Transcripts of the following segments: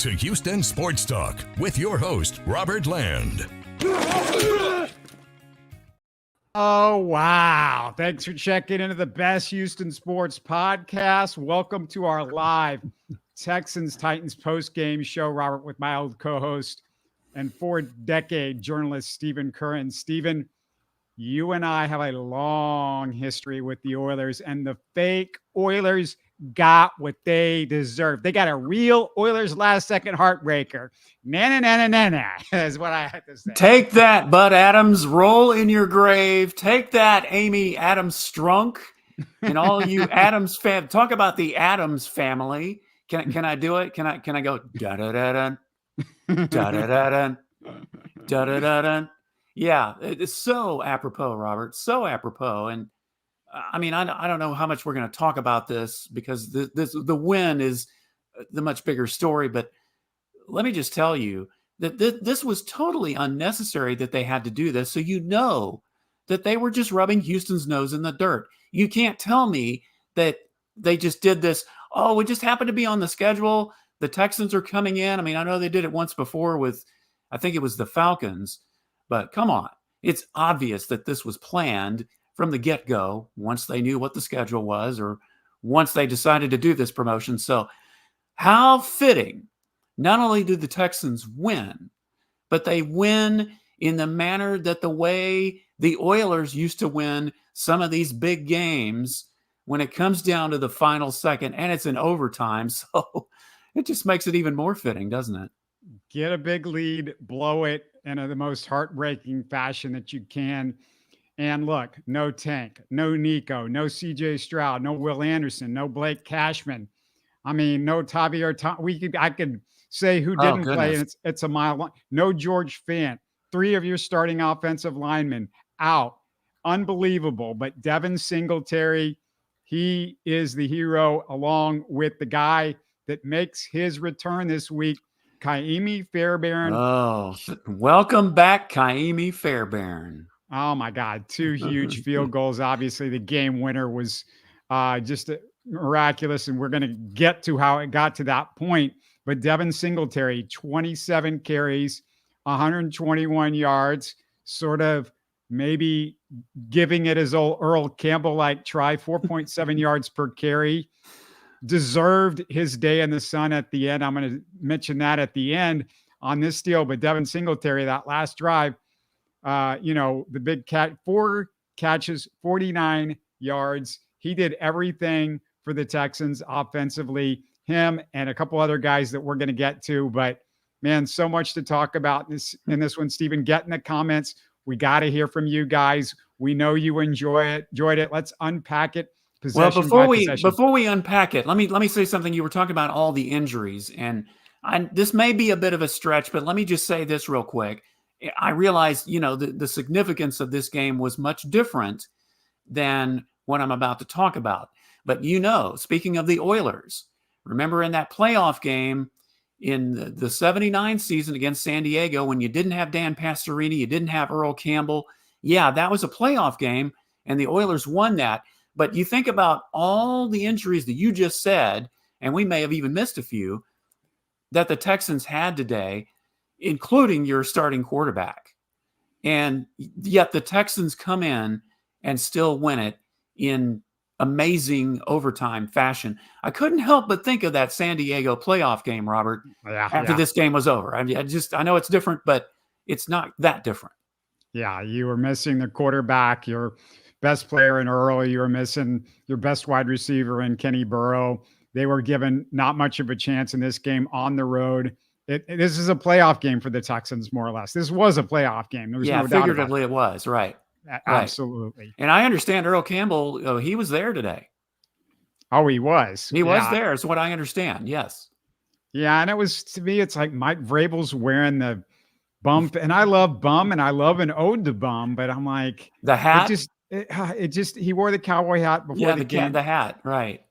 to Houston Sports Talk with your host, Robert Land. Oh, wow. Thanks for checking into the best Houston sports podcast. Welcome to our live Texans-Titans post-game show, Robert, with my old co-host and four-decade journalist, Stephen Kerr. And Stephen, you and I have a long history with the Oilers, and the fake Oilers got what they deserved. They got a real Oilers last-second heartbreaker. Na-na-na-na-na-na is what I have to say. Take that, Bud Adams. Roll in your grave. Take that, Amy Adams Strunk. And all you Adams fam. Talk about the Adams family. Can I do it? Can I go da-da-da-dun, da-da-da-dun, da-da-da-dun? Yeah, it's so apropos, Robert. So apropos. And I mean, I don't know how much we're going to talk about this because the win is the much bigger story. But let me just tell you that this was totally unnecessary that they had to do this. So you know that they were just rubbing Houston's nose in the dirt. You can't tell me that they just did this. Oh, it just happened to be on the schedule. The Texans are coming in. I mean, I know they did it once before with, I think it was the Falcons. But come on, it's obvious that this was planned from the get-go once they knew what the schedule was or once they decided to do this promotion. So how fitting, not only did the Texans win, but they win in the manner that the way the Oilers used to win some of these big games when it comes down to the final second and it's in overtime. So it just makes it even more fitting, doesn't it? Get a big lead, blow it in the most heartbreaking fashion that you can. And look, no Tank, no Nico, no CJ Stroud, no Will Anderson, no Blake Cashman. I mean, no Tavier. I could say who didn't play, and it's a mile long. No George Fant. 3 of your starting offensive linemen out. Unbelievable. But Devin Singletary, he is the hero, along with the guy that makes his return this week, Ka'imi Fairbairn. Oh, welcome back, Ka'imi Fairbairn. Oh, my God. 2 huge field goals. Obviously, the game winner was just miraculous, and we're going to get to how it got to that point. But Devin Singletary, 27 carries, 121 yards, sort of maybe giving it his old Earl Campbell-like try, 4.7 yards per carry. Deserved his day in the sun at the end. I'm going to mention that at the end on this deal. But Devin Singletary, that last drive, the big 4 catches, 49 yards. He did everything for the Texans offensively, him and a couple other guys that we're going to get to. But, man, so much to talk about in this one. Stephen, get in the comments. We got to hear from you guys. We know you enjoyed it. Let's unpack it. Well, before we unpack it, let me say something. You were talking about all the injuries, and this may be a bit of a stretch, but let me just say this real quick. I realized, the significance of this game was much different than what I'm about to talk about. But speaking of the Oilers, remember in that playoff game in the 79 season against San Diego when you didn't have Dan Pastorini, you didn't have Earl Campbell. Yeah, that was a playoff game, and the Oilers won that. But you think about all the injuries that you just said, and we may have even missed a few, that the Texans had today, including your starting quarterback. And yet the Texans come in and still win it in amazing overtime fashion. I couldn't help but think of that San Diego playoff game, Robert, after this game was over. I know it's different, but it's not that different. Yeah, you were missing the quarterback, your best player in Earl. You were missing your best wide receiver in Kenny Burrow. They were given not much of a chance in this game on the road. This is a playoff game for the Texans, more or less. This was a playoff game. There was no doubt figuratively it was, right. Absolutely. Right. And I understand Earl Campbell, he was there today. Oh, he was. He was there, is what I understand, yes. Yeah, and it was, to me, it's like Mike Vrabel's wearing the bum, and I love bum, and I love an ode to bum, but I'm like... The hat? He wore the cowboy hat before the game. The hat, right.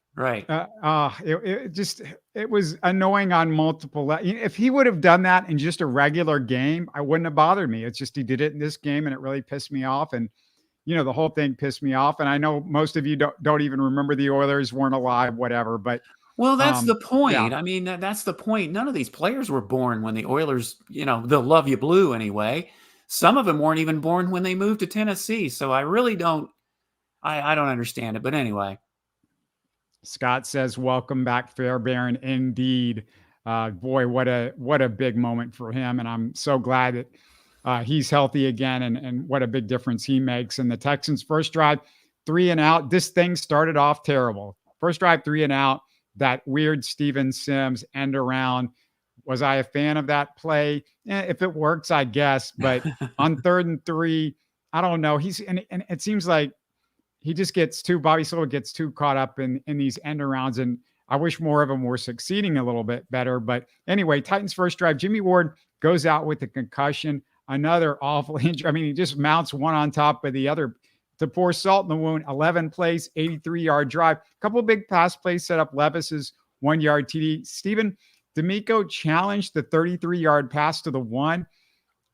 It was annoying on multiple. If he would have done that in just a regular game, I wouldn't have bothered me. It's just he did it in this game, and it really pissed me off. And the whole thing pissed me off. And I know most of you don't even remember the Oilers, weren't alive, whatever. But Well, that's the Yeah. point. I mean, that's the point. None of these players were born when the Oilers, they'll love you blue anyway. Some of them weren't even born when they moved to Tennessee. So I really don't, I don't understand it. But anyway. Scott says, "Welcome back, Fairbairn." Indeed, boy, what a big moment for him, and I'm so glad that he's healthy again, and what a big difference he makes. And the Texans' first drive, 3-and-out. This thing started off terrible. First drive, 3-and-out. That weird Steven Sims end around. Was I a fan of that play? If it works, I guess. But on 3rd and 3, I don't know. And it seems like he just Bobby Slow gets too caught up in these end arounds, and I wish more of them were succeeding a little bit better. But anyway, Titans first drive, Jimmy Ward goes out with a concussion, another awful injury. I mean, he just mounts one on top of the other to pour salt in the wound. 11 plays, 83-yard drive, a couple of big pass plays set up Levis's 1-yard TD. Stephen D'Amico challenged the 33-yard pass to the 1.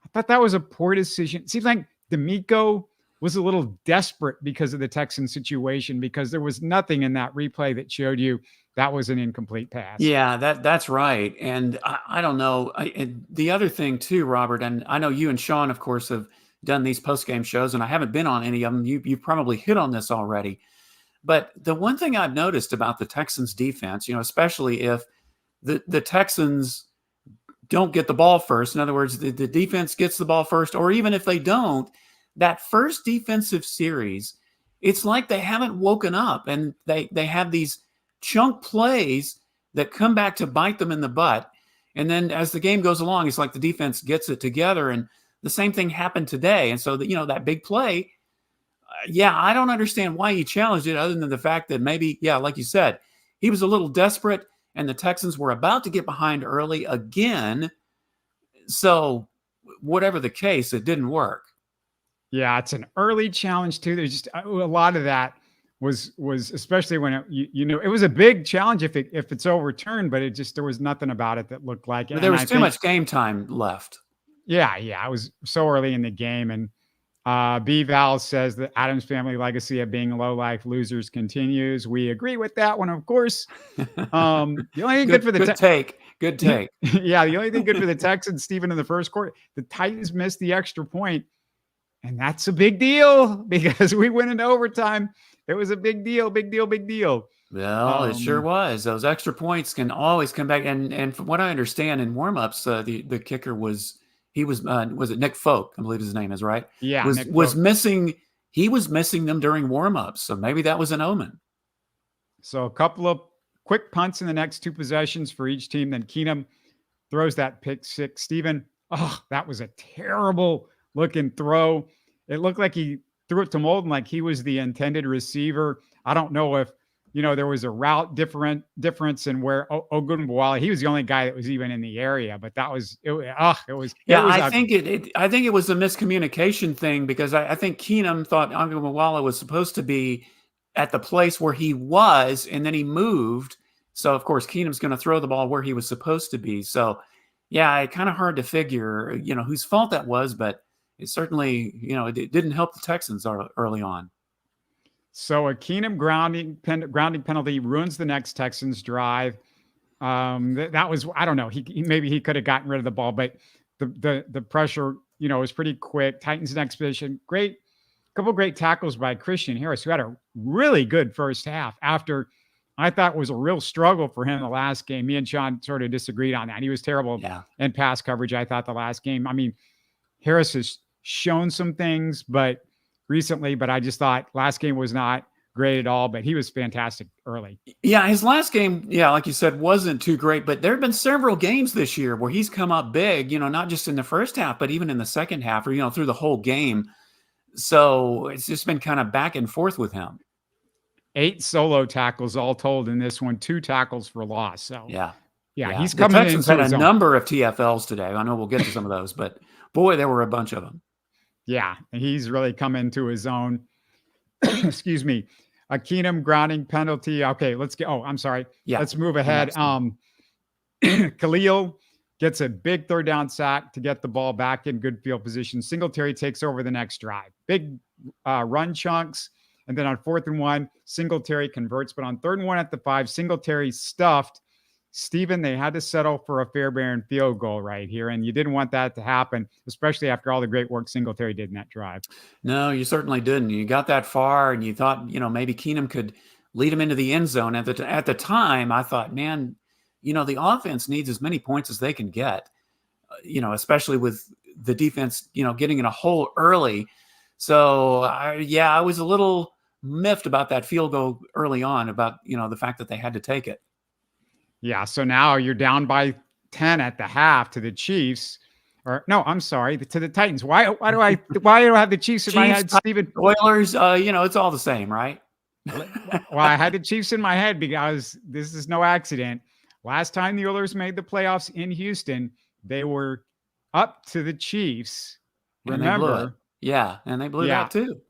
I thought that was a poor decision. It seems like D'Amico was a little desperate because of the Texan situation, because there was nothing in that replay that showed you that was an incomplete pass. Yeah, that's right. And I don't know. And the other thing too, Robert, and I know you and Sean, of course, have done these post-game shows, and I haven't been on any of them. You've probably hit on this already. But the one thing I've noticed about the Texans defense, especially if the Texans don't get the ball first, in other words, the defense gets the ball first, or even if they don't, that first defensive series, it's like they haven't woken up, and they have these chunk plays that come back to bite them in the butt. And then as the game goes along, it's like the defense gets it together, and the same thing happened today. And so that big play, I don't understand why he challenged it, other than the fact that maybe, like you said, he was a little desperate, and the Texans were about to get behind early again. So whatever the case, it didn't work. Yeah, it's an early challenge too. There's just a lot of that was especially when it was a big challenge if it's overturned, but there was nothing about it that looked like it. There was too much game time left. Yeah, it was so early in the game. And B Val says that Adams family legacy of being low life losers continues. We agree with that one, of course. The only thing good for the good take. Yeah, the only thing good for the Texans, Stephen, in the first quarter, the Titans missed the extra point. And that's a big deal, because we went into overtime. It was a big deal, big deal, big deal. Well, it sure was. Those extra points can always come back. And from what I understand in warmups, the kicker was it Nick Folk? I believe his name is, right? Yeah, was missing. He was missing them during warmups, so maybe that was an omen. So a couple of quick punts in the next 2 possessions for each team. Then Keenum throws that pick six. Stephen, that was a terrible looking throw. It looked like he threw it to Molden like he was the intended receiver. I don't know if there was a route difference in where Ogunbowale, he was the only guy that was even in the area, but that was it. I think it was a miscommunication thing, because I think Keenum thought Ogunbowale was supposed to be at the place where he was, and then he moved. So of course Keenum's going to throw the ball where he was supposed to be. So it's kind of hard to figure, whose fault that was, but it certainly, it didn't help the Texans early on. So a Keenum grounding penalty ruins the next Texans drive. That was, I don't know. Maybe he could have gotten rid of the ball, but the pressure, was pretty quick. Titans next position, couple great tackles by Christian Harris, who had a really good first half after I thought was a real struggle for him the last game. Me and Sean sort of disagreed on that. He was terrible in pass coverage, I thought, the last game. I mean, Harris has shown some things, but I just thought last game was not great at all, but he was fantastic early. Yeah, his last game, like you said, wasn't too great, but there have been several games this year where he's come up big, not just in the first half, but even in the second half, or, through the whole game. So it's just been kind of back and forth with him. 8 solo tackles all told in this one, 2 tackles for loss. So yeah, he's coming in. The Texans had a number of TFLs today. I know we'll get to some of those, but boy, there were a bunch of them. Yeah, he's really come into his own. Excuse me. A Keenum grounding penalty. Okay, let's get. Oh, I'm sorry. Yeah, let's move ahead. Khalil gets a big 3rd down sack to get the ball back in good field position. Singletary takes over the next drive. Big run chunks. And then on 4th and 1, Singletary converts. But on 3rd and 1 at the 5, Singletary stuffed. Stephen, they had to settle for a Fairbairn field goal right here. And you didn't want that to happen, especially after all the great work Singletary did in that drive. No, you certainly didn't. You got that far and you thought, maybe Keenum could lead him into the end zone. At the time, I thought, man, the offense needs as many points as they can get, especially with the defense, getting in a hole early. So, I was a little miffed about that field goal early on, about, the fact that they had to take it. Yeah, so now you're down by 10 at the half to the Chiefs. Or no, I'm sorry, to the Titans. Why do I have the Chiefs in my head, Stephen? Oilers, it's all the same, right? Well, I had the Chiefs in my head because this is no accident. Last time the Oilers made the playoffs in Houston, they were up to the Chiefs. Remember? And they blew that too.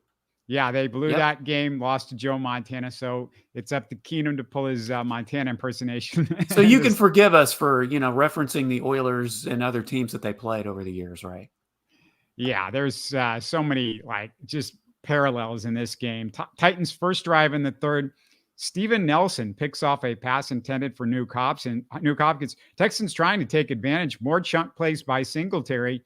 Yeah, they blew that game, lost to Joe Montana. So it's up to Keenum to pull his Montana impersonation. So you can forgive us for, referencing the Oilers and other teams that they played over the years, right? Yeah, there's so many just parallels in this game. Titans first drive in the 3rd. Steven Nelson picks off a pass intended for New Hopkins. Texans trying to take advantage. More chunk plays by Singletary.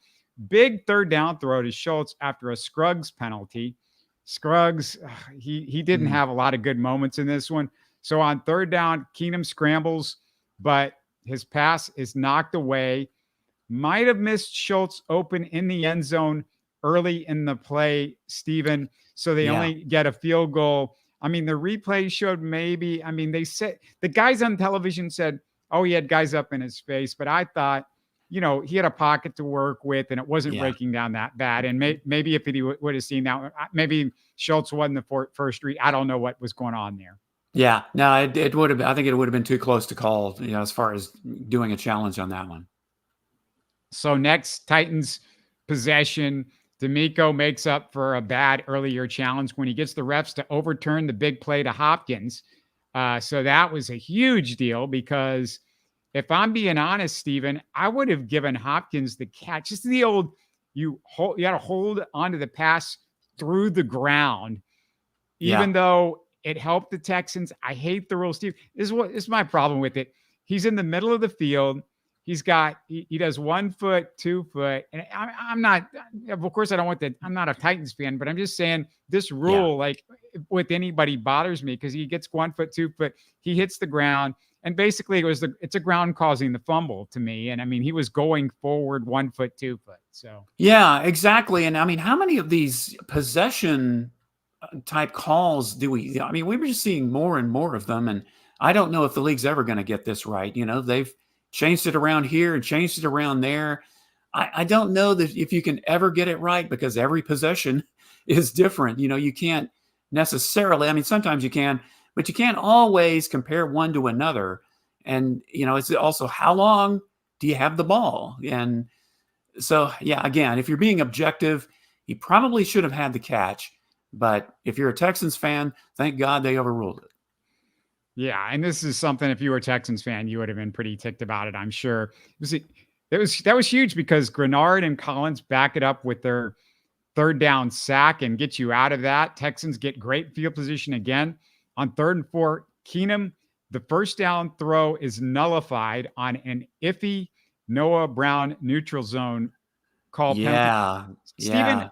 Big 3rd down throw to Schultz after a Scruggs penalty. Scruggs, he didn't have a lot of good moments in this one. So on 3rd down, Keenum scrambles, but his pass is knocked away. Might have missed Schultz open in the end zone early in the play, Stephen. So they only get a field goal. I mean, the replay showed they said the guys on television said, oh, he had guys up in his face. But I thought, he had a pocket to work with and it wasn't breaking down that bad. And maybe if he would have seen that, maybe Schultz wasn't the first read. I don't know what was going on there. Yeah, no, it would have. I think it would have been too close to call, as far as doing a challenge on that one. So next, Titans possession. D'Amico makes up for a bad earlier challenge when he gets the refs to overturn the big play to Hopkins. So that was a huge deal because if I'm being honest, Stephen, I would have given Hopkins the catch. Just the old, you got to hold onto the pass through the ground, even though it helped the Texans. I hate the rule, Steve. This is my problem with it. He's in the middle of the field. He does 1 foot, 2 foot. And I'm not, of course, I'm not a Titans fan, but I'm just saying this rule, with anybody bothers me because he gets 1 foot, 2 foot, he hits the ground. And basically it's a ground causing the fumble to me. And I mean, he was going forward 1 foot, 2 foot. So, yeah, exactly. And I mean, how many of these possession type calls do we were just seeing more and more of them. And I don't know if the league's ever going to get this right. They've changed it around here and changed it around there. I don't know that if you can ever get it right because every possession is different. You can't necessarily, sometimes you can, but you can't always compare one to another. And, it's also how long do you have the ball? And so, again, if you're being objective, he probably should have had the catch. But if you're a Texans fan, thank God they overruled it. Yeah, and this is something, if you were a Texans fan, you would have been pretty ticked about it, I'm sure. That was huge because Grenard and Collins back it up with their 3rd down sack and get you out of that. Texans get great field position again. On 3rd and 4, Keenum, the first down throw is nullified on an iffy Noah Brown neutral zone call. Yeah. Stephen,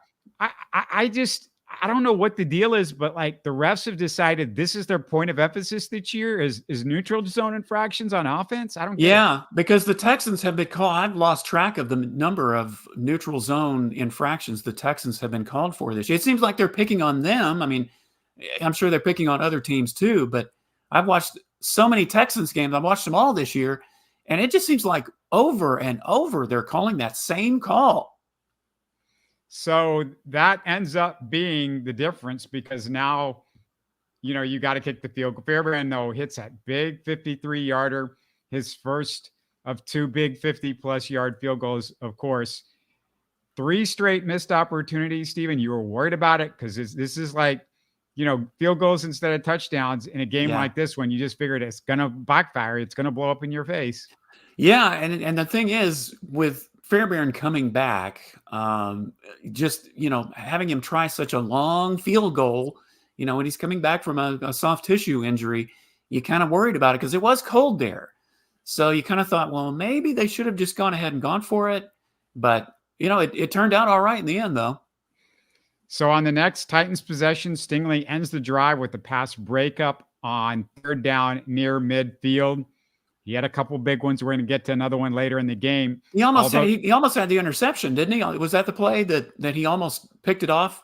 I don't know what the deal is, but the refs have decided this is their point of emphasis this year is neutral zone infractions on offense. I don't get it. Because the Texans have been called. I've lost track of the number of neutral zone infractions the Texans have been called for this year. It seems like they're picking on them. I'm sure they're picking on other teams too, but I've watched so many Texans games. I've watched them all this year, and it just seems like over and over they're calling that same call. So that ends up being the difference because now, you got to kick the field goal. Fairbairn, though, hits that big 53-yarder, his first of 2 big 50-plus yard field goals, of course. 3 straight missed opportunities, Stephen. You were worried about it because this is field goals instead of touchdowns in a game like this one. You just figured it's going to backfire. It's going to blow up in your face. Yeah, and the thing is, with Fairbairn coming back, having him try such a long field goal, when he's coming back from a soft tissue injury, you kind of worried about it because it was cold there. So you kind of thought, well, maybe they should have just gone ahead and gone for it. But, it turned out all right in the end, though. So on the next Titans possession, Stingley ends the drive with a pass breakup on third down near midfield. He had a couple big ones. We're going to get to another one later in the game. He almost had the interception, didn't he? Was that the play that he almost picked it off?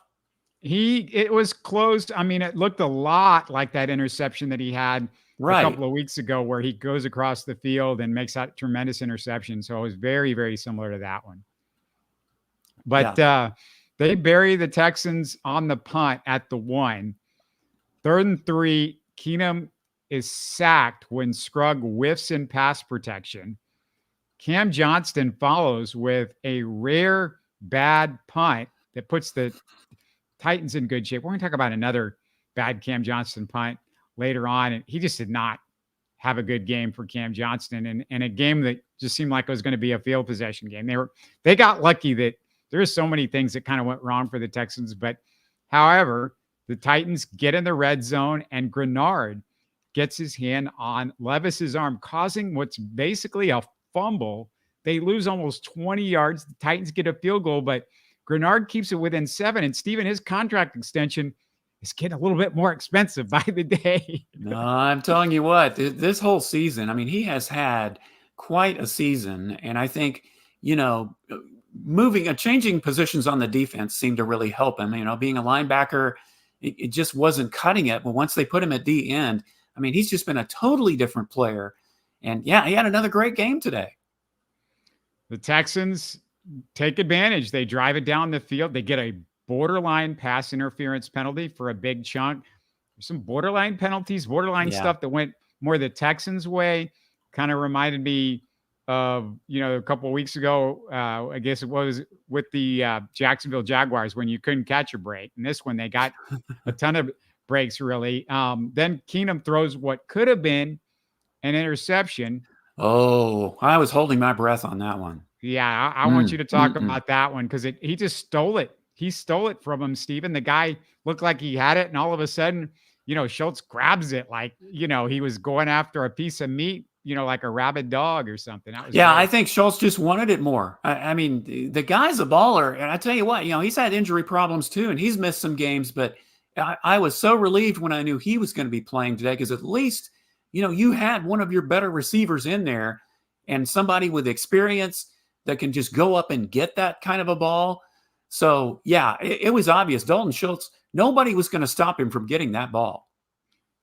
It was closed. I mean, it looked a lot like that interception that he had a couple of weeks ago where he goes across the field and makes that tremendous interception. So it was very, very similar to that one. But they bury the Texans on the punt at the 1. 3rd and 3, Keenum is sacked when Scruggs whiffs in pass protection. Cam Johnston follows with a rare bad punt that puts the Titans in good shape. We're going to talk about another bad Cam Johnston punt later on. And he just did not have a good game for Cam Johnston and a game that just seemed like it was going to be a field possession game. They got lucky that there's so many things that kind of went wrong for the Texans. But however, the Titans get in the red zone and Grenard gets his hand on Levis's arm, causing what's basically a fumble. They lose almost 20 yards. The Titans get a field goal, but Grenard keeps it within 7. And Stephen, his contract extension is getting a little bit more expensive by the day. No, I'm telling you what, this whole season, I mean, he has had quite a season. And I think, changing positions on the defense seemed to really help him. Being a linebacker, it just wasn't cutting it. But once they put him at D end, I mean, he's just been a totally different player. And he had another great game today. The Texans take advantage. They drive it down the field. They get a borderline pass interference penalty for a big chunk. There's some borderline penalties, stuff that went more the Texans' way. Kind of reminded me of, a couple of weeks ago, I guess it was with the Jacksonville Jaguars when you couldn't catch a break. And this one, they got a ton of breaks, really. Then Keenum throws what could have been an interception. Oh, I was holding my breath on that one. Yeah, I want you to talk about that one because he just stole it. He stole it from him, Stephen. The guy looked like he had it, and all of a sudden, Schultz grabs it like, he was going after a piece of meat, like a rabid dog or something. Great. I think Schultz just wanted it more. I mean, the guy's a baller, and I tell you what, he's had injury problems too, and he's missed some games, but I was so relieved when I knew he was going to be playing today because at least, you had one of your better receivers in there and somebody with experience that can just go up and get that kind of a ball. So, it was obvious. Dalton Schultz, nobody was going to stop him from getting that ball.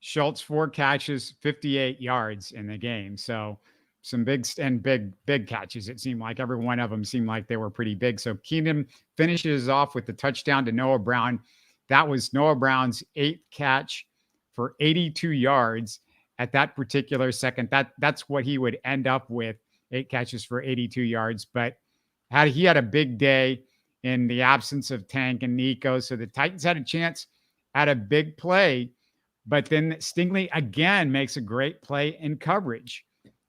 Schultz, 4 catches, 58 yards in the game. So some big catches. It seemed like every one of them seemed like they were pretty big. So Keenum finishes off with the touchdown to Noah Brown. That was Noah Brown's 8th catch for 82 yards at that particular second. That's what he would end up with, 8 catches for 82 yards. But he had a big day in the absence of Tank and Nico. So the Titans had a chance at a big play, but then Stingley again makes a great play in coverage.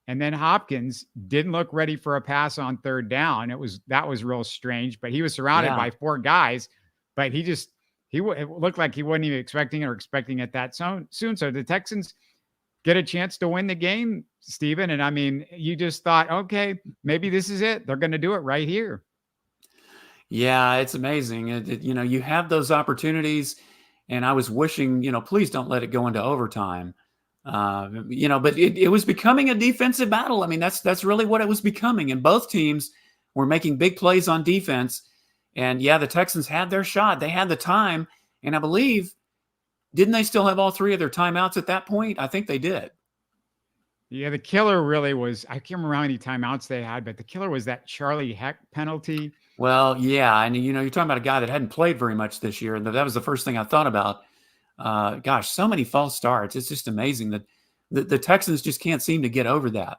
And then Hopkins didn't look ready for a pass on third down. That was real strange, but he was surrounded by 4 guys, but it looked like he wasn't even expecting it that soon. So the Texans get a chance to win the game, Stephen. And I mean, you just thought, okay, maybe this is it. They're going to do it right here. Yeah, it's amazing. You have those opportunities, and I was wishing, please don't let it go into overtime. But it was becoming a defensive battle. I mean, that's really what it was becoming. And both teams were making big plays on defense. And the Texans had their shot. They had the time. And I believe, didn't they still have all 3 of their timeouts at that point? I think they did. Yeah, the killer really was, I can't remember how many timeouts they had, but the killer was that Charlie Heck penalty. Well, yeah. And, you're talking about a guy that hadn't played very much this year. And that was the first thing I thought about. Gosh, so many false starts. It's just amazing that the Texans just can't seem to get over that.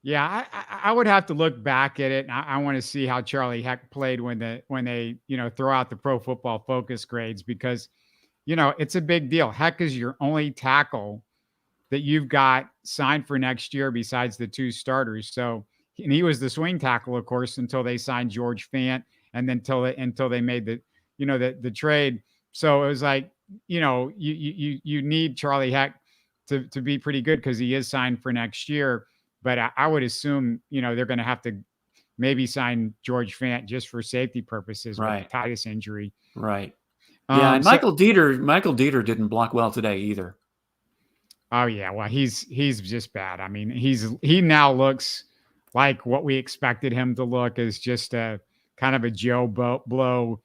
Yeah, I would have to look back at it. And I want to see how Charlie Heck played when they throw out the Pro Football Focus grades because, it's a big deal. Heck is your only tackle that you've got signed for next year besides the 2 starters. So, and he was the swing tackle, of course, until they signed George Fant and then until they made the trade. So it was like, you need Charlie Heck to be pretty good because he is signed for next year. But I would assume, they're going to have to maybe sign George Fant just for safety purposes with the Titus injury. Right. Yeah, and Michael Dieter didn't block well today either. Oh yeah, well he's just bad. I mean, he now looks like what we expected him to look, as just a kind of a Joe Blow,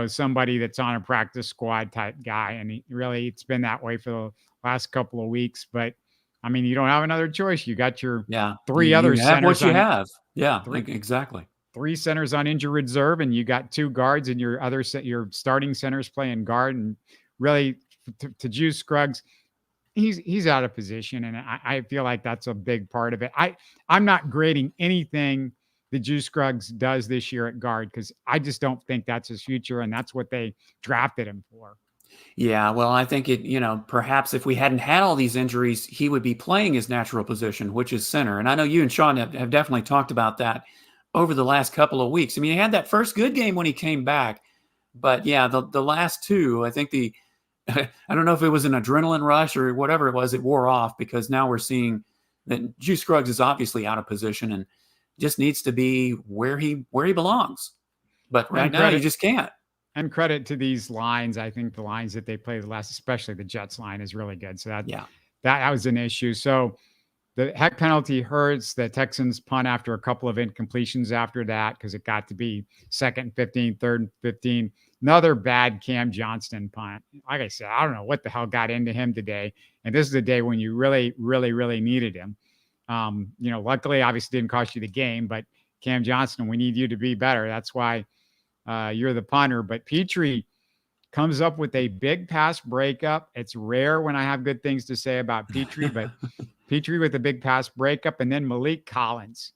somebody that's on a practice squad type guy, and it's been that way for the last couple of weeks. But I mean, you don't have another choice. You got your three other centers. Have what you have. Yeah, exactly. 3 centers on injured reserve, and you got 2 guards, and your starting centers playing guard. And really, to Juice Scruggs, he's out of position, and I feel like that's a big part of it. I'm not grading anything that Juice Scruggs does this year at guard, because I just don't think that's his future, and that's what they drafted him for. Yeah, well, I think perhaps if we hadn't had all these injuries, he would be playing his natural position, which is center. And I know you and Sean have definitely talked about that over the last couple of weeks. I mean, he had that first good game when he came back, but yeah, the last 2, I think I don't know if it was an adrenaline rush or whatever it was, it wore off, because now we're seeing that Juice Scruggs is obviously out of position and just needs to be where he belongs. But right now, he just can't. And credit to these lines. I think the lines that they played especially the Jets line, is really good. So that was an issue. So the Heck penalty hurts. The Texans punt after a couple of incompletions after that, because it got to be 2nd and 15, 3rd and 15. Another bad Cam Johnston punt. Like I said, I don't know what the hell got into him today. And this is the day when you really, really, really needed him. Luckily, obviously didn't cost you the game, but Cam Johnston, we need you to be better. That's why you're the punter. But Petrie comes up with a big pass breakup. It's rare when I have good things to say about Petrie, but Petrie with a big pass breakup, and then Malik Collins.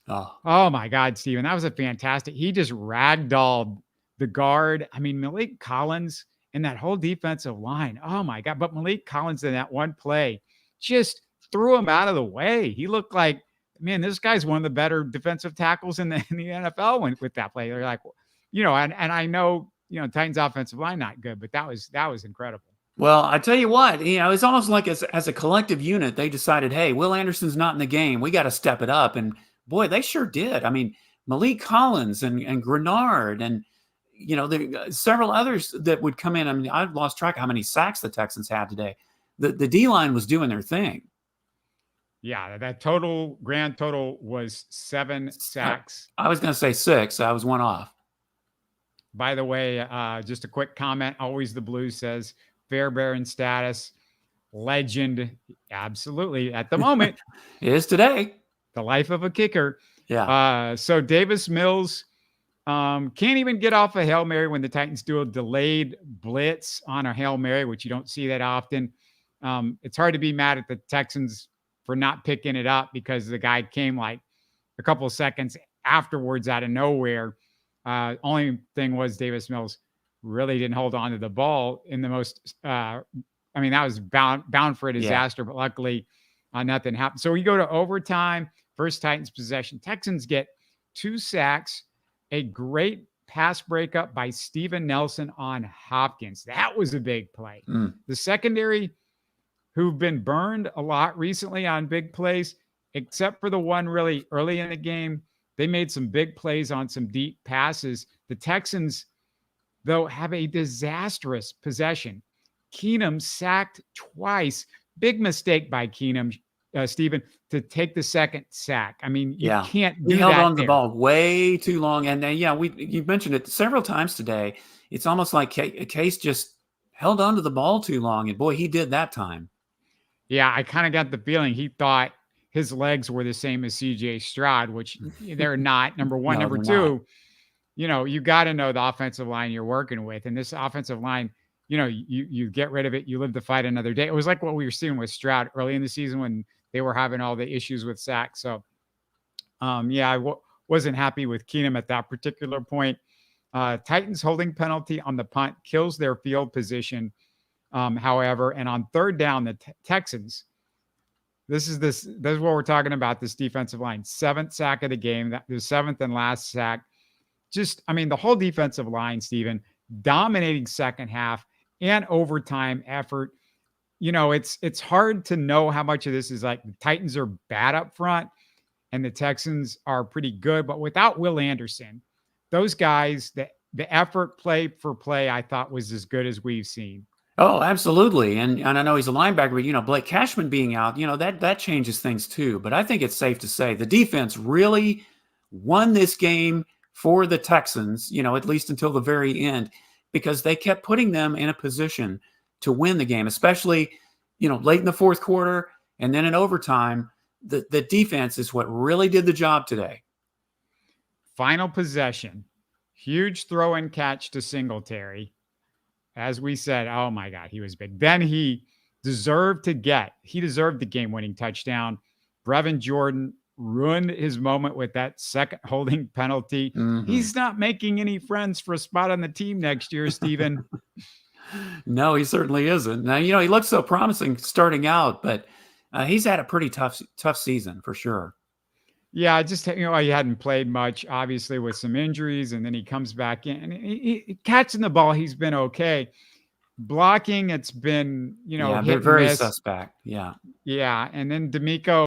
Oh my God, Stephen, that was a fantastic. He just ragdolled the guard. I mean, Malik Collins and that whole defensive line. Oh my God. But Malik Collins in that one play just threw him out of the way. He looked like, man, this guy's one of the better defensive tackles in the NFL with that play. They're like, and I know, Titans offensive line not good, but that was incredible. Well, I tell you what, it's almost like as a collective unit, they decided, hey, Will Anderson's not in the game. We got to step it up. And boy, they sure did. I mean, Malik Collins and Grenard and, several others that would come in. I mean, I've lost track of how many sacks the Texans had today. The D-line was doing their thing. Yeah, that grand total was 7 sacks. I was going to say 6. I was one off. By the way, just a quick comment. Always the Blues says Fairbairn status, legend. Absolutely. At the moment. It is today. The life of a kicker. Yeah. So Davis Mills can't even get off a Hail Mary when the Titans do a delayed blitz on a Hail Mary, which you don't see that often. It's hard to be mad at the Texans for not picking it up, because the guy came like a couple of seconds afterwards out of nowhere. Only thing was Davis Mills really didn't hold on to the ball in the most, that was bound for a disaster, but luckily nothing happened. So we go to overtime, first Titans possession. Texans get 2 sacks, a great pass breakup by Steven Nelson on Hopkins. That was a big play. The secondary, who've been burned a lot recently on big plays, except for the one really early in the game, they made some big plays on some deep passes. The Texans, though, have a disastrous possession. Keenum sacked twice. Big mistake by Keenum, Stephen, to take the second sack. I mean, you can't do that. He held on to the ball way too long. And you mentioned it several times today. It's almost like Case just held on to the ball too long. And boy, he did that time. Yeah, I kind of got the feeling he thought his legs were the same as CJ Stroud, which they're not. Number one. No, Number two, you got to know the offensive line you're working with. And this offensive line, you get rid of it. You live to fight another day. It was like what we were seeing with Stroud early in the season when they were having all the issues with sacks. So, I wasn't happy with Keenum at that particular point. Titans holding penalty on the punt kills their field position. However, and on third down, the Texans, this is what we're talking about, this defensive line. 7th sack of the game, the 7th and last sack. The whole defensive line, Stephen, dominating second half. and overtime effort. It's hard to know how much of this is like the Titans are bad up front and the Texans are pretty good, but without Will Anderson, those guys, the effort play for play, I thought was as good as we've seen. Oh, absolutely. And I know he's a linebacker, but Blake Cashman being out, that changes things too. But I think it's safe to say the defense really won this game for the Texans, at least until the very end, because they kept putting them in a position to win the game, especially, late in the fourth quarter and then in overtime. The defense is what really did the job today. Final possession, huge throw and catch to Singletary. As we said, oh my God, he was big. Then he deserved the game-winning touchdown. Brevin Jordan ruined his moment with that second holding penalty. Mm-hmm. He's not making any friends for a spot on the team next year, Stephen. No, he certainly isn't. Now, he looks so promising starting out, but he's had a pretty tough season for sure. Yeah, just he hadn't played much, obviously with some injuries, and then he comes back in. And he catching the ball, he's been okay. Blocking, it's been hit very miss. Suspect. Yeah, and then D'Amico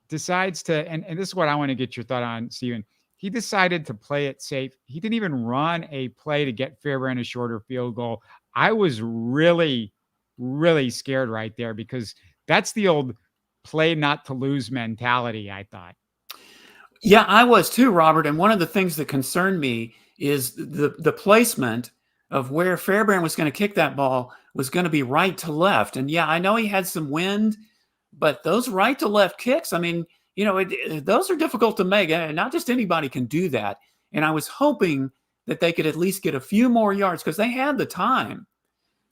decides to, and this is what I want to get your thought on, Stephen. He decided to play it safe. He didn't even run a play to get Fairbairn a shorter field goal. I was really, really scared right there because that's the old play not to lose mentality, I thought. Yeah, I was too, Robert. And one of the things that concerned me is the placement of where Fairbairn was going to kick that ball was going to be right to left. And yeah, I know he had some wind, but those right to left kicks, I mean, those are difficult to make. And not just anybody can do that. And I was hoping that they could at least get a few more yards because they had the time.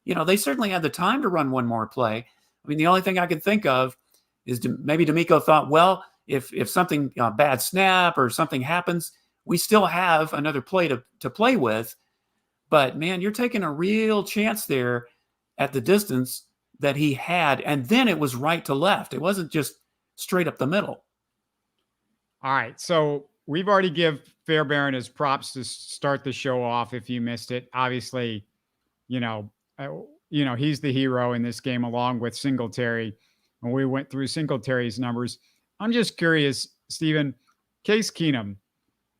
They certainly had the time to run one more play. I mean, the only thing I could think of is maybe D'Amico thought, well, if something bad snap or something happens, we still have another play to play with. But man, you're taking a real chance there at the distance that he had. And then it was right to left. It wasn't just straight up the middle. All right. So we've already give Fairbairn his props to start the show off. If you missed it, obviously, he's the hero in this game along with Singletary. When we went through Singletary's numbers, I'm just curious, Stephen, Case Keenum,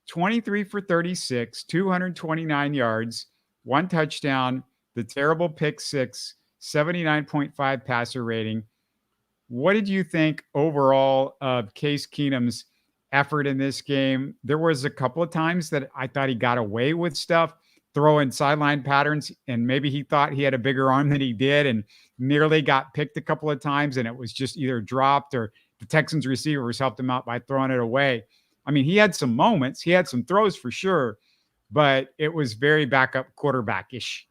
23 for 36, 229 yards, 1 touchdown, the terrible pick six, 79.5 passer rating. What did you think overall of Case Keenum's effort in this game? There was a couple of times that I thought he got away with stuff, throwing sideline patterns, and maybe he thought he had a bigger arm than he did and nearly got picked a couple of times, and it was just either dropped or the Texans receivers helped him out by throwing it away. I mean, he had some moments. He had some throws for sure, but it was very backup quarterback-ish.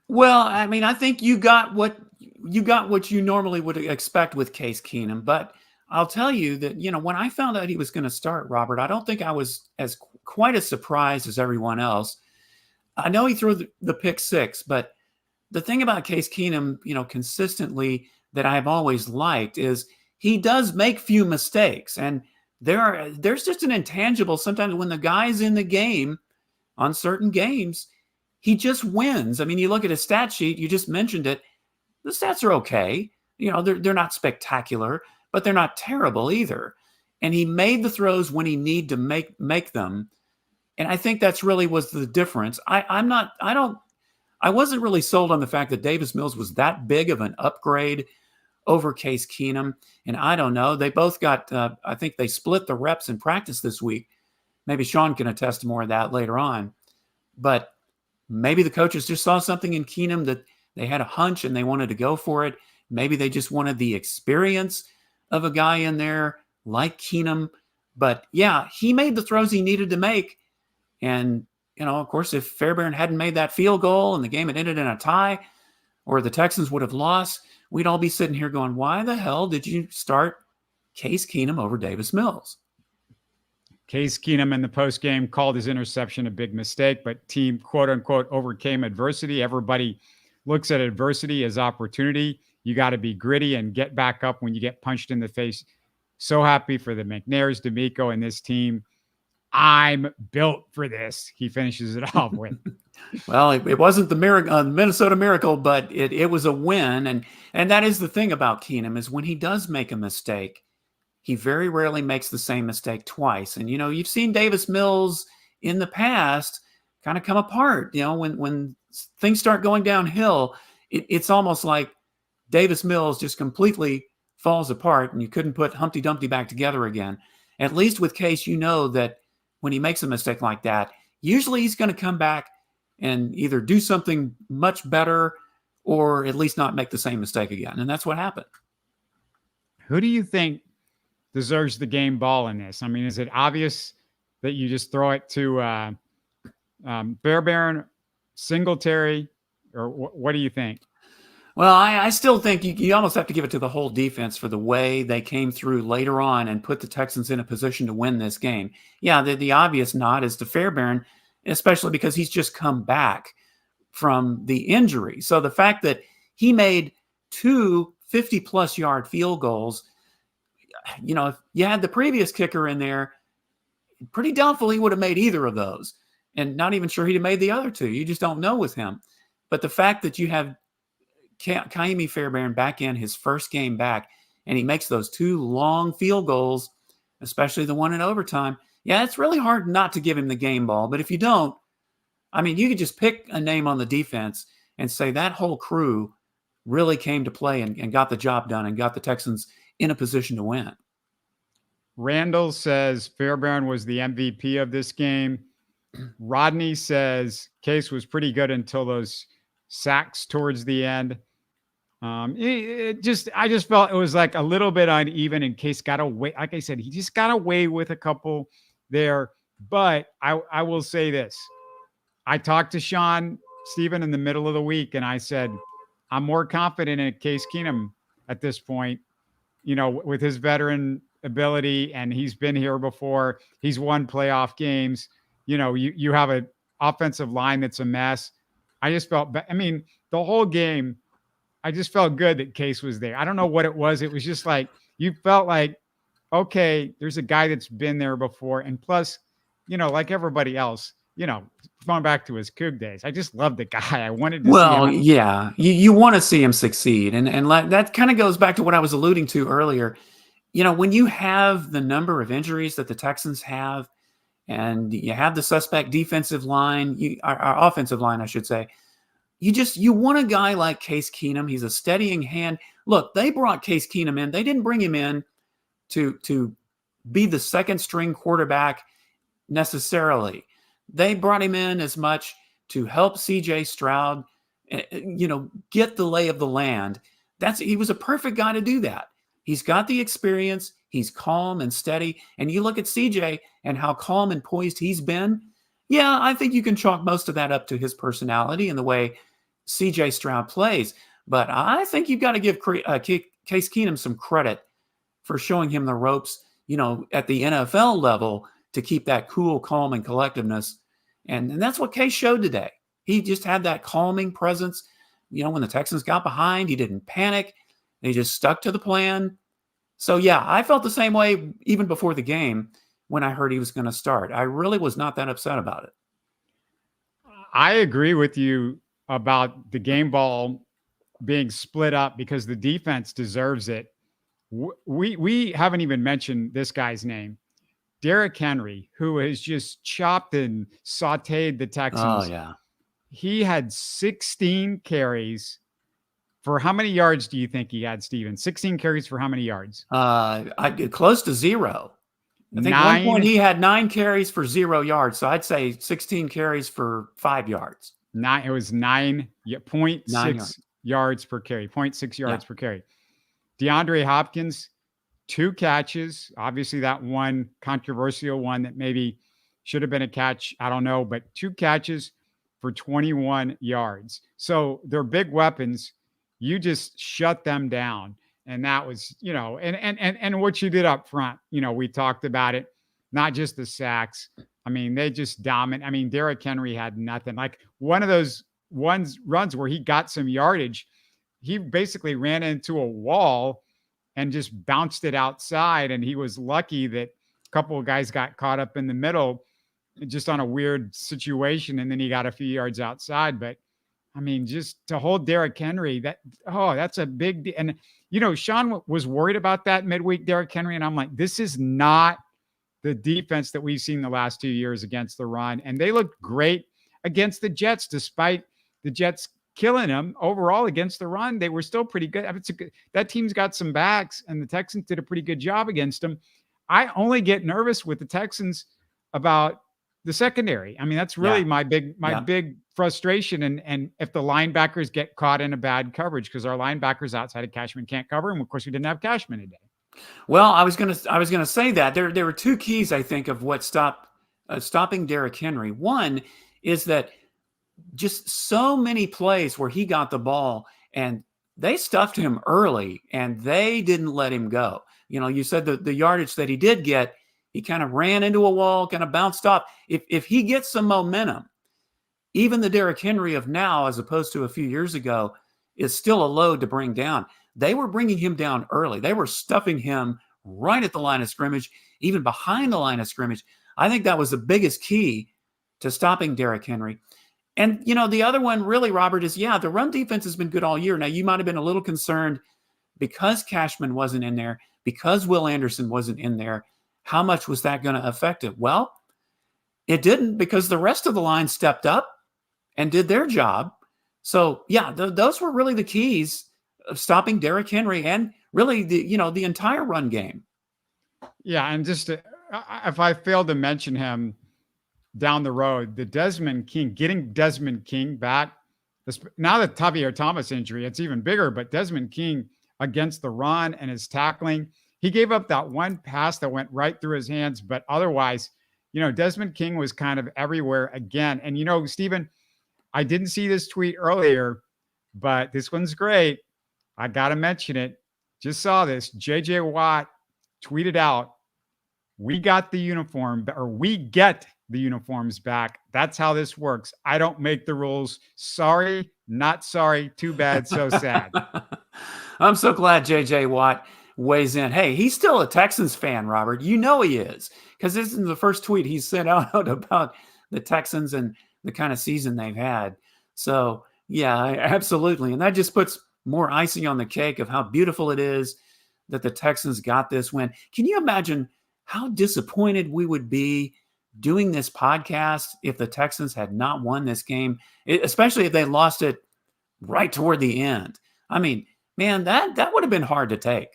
Well, I mean, I think you got what you normally would expect with Case Keenum, but I'll tell you that, when I found out he was going to start, Robert, I don't think I was quite as surprised as everyone else. I know he threw the pick six, but the thing about Case Keenum, consistently that I've always liked is he does make few mistakes. And there's just an intangible sometimes when the guy's in the game on certain games, he just wins. I mean, you look at his stat sheet, you just mentioned it. The stats are okay. They're not spectacular, but they're not terrible either. And he made the throws when he needed to make them. And I think that's really was the difference. I wasn't really sold on the fact that Davis Mills was that big of an upgrade over Case Keenum. And I don't know. They both got, I think they split the reps in practice this week. Maybe Sean can attest to more of that later on. But maybe the coaches just saw something in Keenum that they had a hunch and they wanted to go for it. Maybe they just wanted the experience of a guy in there like Keenum. But yeah, he made the throws he needed to make. And, of course, if Fairbairn hadn't made that field goal and the game had ended in a tie or the Texans would have lost, we'd all be sitting here going, why the hell did you start Case Keenum over Davis Mills? Case Keenum in the postgame called his interception a big mistake, but team, quote unquote, overcame adversity. Everybody looks at adversity as opportunity. You got to be gritty and get back up when you get punched in the face. So happy for the McNairs, D'Amico, and this team. I'm built for this. He finishes it off with. Well, it wasn't the Minnesota Miracle, but it was a win. And that is the thing about Keenum, is when he does make a mistake, he very rarely makes the same mistake twice. And, you've seen Davis Mills in the past kind of come apart. When things start going downhill, it's almost like Davis Mills just completely falls apart and you couldn't put Humpty Dumpty back together again. At least with Case, that when he makes a mistake like that, usually he's going to come back and either do something much better or at least not make the same mistake again. And that's what happened. Who do you think deserves the game ball in this? I mean, is it obvious that you just throw it to Fairbairn, Singletary, or what do you think? Well, I still think you almost have to give it to the whole defense for the way they came through later on and put the Texans in a position to win this game. Yeah, the obvious nod is to Fairbairn, especially because he's just come back from the injury. So the fact that he made 2 50-plus yard field goals, if you had the previous kicker in there, pretty doubtful he would have made either of those. And not even sure he'd have made the other 2. You just don't know with him. But the fact that you have Ka'imi Fairbairn back in his first game back, and he makes those 2 long field goals, especially the one in overtime. Yeah, it's really hard not to give him the game ball. But if you don't, I mean, you could just pick a name on the defense and say that whole crew really came to play and got the job done and got the Texans in a position to win. Randall says Fairbairn was the MVP of this game. Rodney says Case was pretty good until those sacks towards the end. I just felt it was like a little bit uneven, and Case got away. Like I said, he just got away with a couple there. But I will say this. I talked to Sean Stephen in the middle of the week, and I said, I'm more confident in Case Keenum at this point, with his veteran ability, and he's been here before. He's won playoff games. You have an offensive line that's a mess. I just felt, the whole game, I just felt good that Case was there. I don't know what it was. It was just like, you felt like, okay, there's a guy that's been there before. And plus, like everybody else, going back to his Coug days, I just loved the guy. I wanted to see him. Yeah, you want to see him succeed. And that kind of goes back to what I was alluding to earlier. When you have the number of injuries that the Texans have, and you have the suspect defensive line, our offensive line, I should say, you want a guy like Case Keenum. He's a steadying hand. Look, they brought Case Keenum in. They didn't bring him in to be the second string quarterback necessarily. They brought him in as much to help CJ Stroud, get the lay of the land. He was a perfect guy to do that. He's got the experience. He's calm and steady. And you look at CJ and how calm and poised he's been. Yeah, I think you can chalk most of that up to his personality and the way CJ Stroud plays. But I think you've got to give Case Keenum some credit for showing him the ropes, at the NFL level to keep that cool, calm, and collectiveness. And that's what Case showed today. He just had that calming presence. When the Texans got behind, he didn't panic. He just stuck to the plan. So, yeah, I felt the same way even before the game when I heard he was going to start. I really was not that upset about it. I agree with you about the game ball being split up because the defense deserves it. We haven't even mentioned this guy's name, Derrick Henry, who has just chopped and sauteed the Texans. Oh, yeah. He had 16 carries. For how many yards do you think he had, Steven? 16 carries for how many yards? Close to 0. I think at one point he had 9 carries for 0 yards. So I'd say 16 carries for 5 yards. It was 9.6 yards per carry, 0.6 yards per carry. DeAndre Hopkins, 2 catches. Obviously, that one controversial one that maybe should have been a catch. I don't know, but 2 catches for 21 yards. So they're big weapons. You just shut them down. And that was, and what you did up front, we talked about it, not just the sacks. They just dominate. Derrick Henry had nothing. Like one of those runs where he got some yardage, he basically ran into a wall and just bounced it outside. And he was lucky that a couple of guys got caught up in the middle just on a weird situation, and then he got a few yards outside. But I mean, just to hold Derrick Henry, that's a big deal. And, Sean was worried about that midweek Derrick Henry. And I'm like, this is not the defense that we've seen the last 2 years against the run. And they looked great against the Jets, despite the Jets killing them overall against the run. They were still pretty good. I mean, that team's got some backs, and the Texans did a pretty good job against them. I only get nervous with the Texans about the secondary. I mean, that's really my big frustration. And if the linebackers get caught in a bad coverage, because our linebackers outside of Cashman can't cover, and of course we didn't have Cashman today. Well, I was gonna say that there were two keys, I think, of what stopping Derrick Henry. One is that just so many plays where he got the ball and they stuffed him early and they didn't let him go. You said the yardage that he did get, he kind of ran into a wall, kind of bounced off. If he gets some momentum, even the Derrick Henry of now, as opposed to a few years ago, is still a load to bring down. They were bringing him down early. They were stuffing him right at the line of scrimmage, even behind the line of scrimmage. I think that was the biggest key to stopping Derrick Henry. And, the other one really, Robert, is, the run defense has been good all year. Now, you might have been a little concerned because Cashman wasn't in there, because Will Anderson wasn't in there. How much was that going to affect it? Well, it didn't, because the rest of the line stepped up and did their job. So, those were really the keys of stopping Derrick Henry and really the entire run game. Yeah, and just if I failed to mention him down the road, getting Desmond King back, now that Tavierre Thomas injury, it's even bigger, but Desmond King against the run and his tackling, he gave up that one pass that went right through his hands, but otherwise, Desmond King was kind of everywhere again. And, Stephen, I didn't see this tweet earlier, but this one's great. I got to mention it. Just saw this. JJ Watt tweeted out, we get the uniforms back. That's how this works. I don't make the rules. Sorry, not sorry. Too bad. So sad. I'm so glad JJ Watt weighs in. Hey, he's still a Texans fan, Robert. He is, because this is the first tweet he sent out about the Texans and the kind of season they've had. So, absolutely. And that just puts more icing on the cake of how beautiful it is that the Texans got this win. Can you imagine how disappointed we would be doing this podcast if the Texans had not won this game, especially if they lost it right toward the end? I mean, man, that would have been hard to take.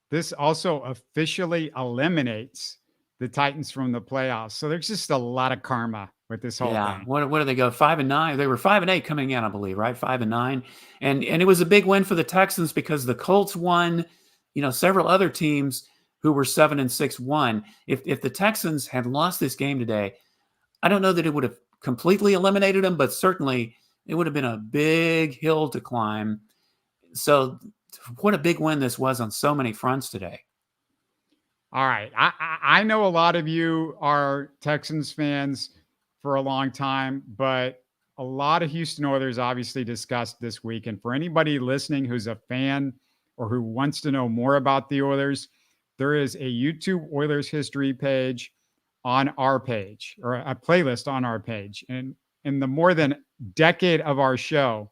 This also officially eliminates the Titans from the playoffs. So there's just a lot of karma with this whole thing. What do they go? 5-9. They were 5-8 coming in, I believe, right? 5-9. And it was a big win for the Texans because the Colts won, several other teams who were 7-6 won. If the Texans had lost this game today, I don't know that it would have completely eliminated them, but certainly it would have been a big hill to climb. So what a big win this was on so many fronts today. All right. I know a lot of you are Texans fans for a long time, but a lot of Houston Oilers obviously discussed this week. And for anybody listening who's a fan or who wants to know more about the Oilers, there is a YouTube Oilers history page on our page, or a playlist on our page. And in the more than decade of our show,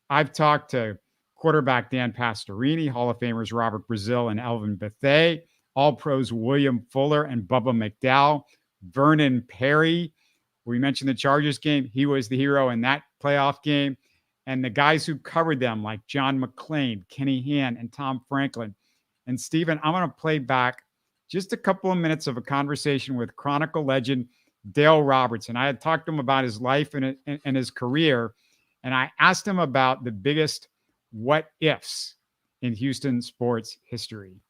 I've talked to quarterback Dan Pastorini, Hall of Famers Robert Brazil and Elvin Bethea, All-Pros William Fuller and Bubba McDowell, Vernon Perry. We mentioned the Chargers game. He was the hero in that playoff game. And the guys who covered them, like John McClain, Kenny Hann, and Tom Franklin. And Stephen, I'm going to play back just a couple of minutes of a conversation with Chronicle legend Dale Robertson. I had talked to him about his life and his career, and I asked him about the biggest what ifs in Houston sports history.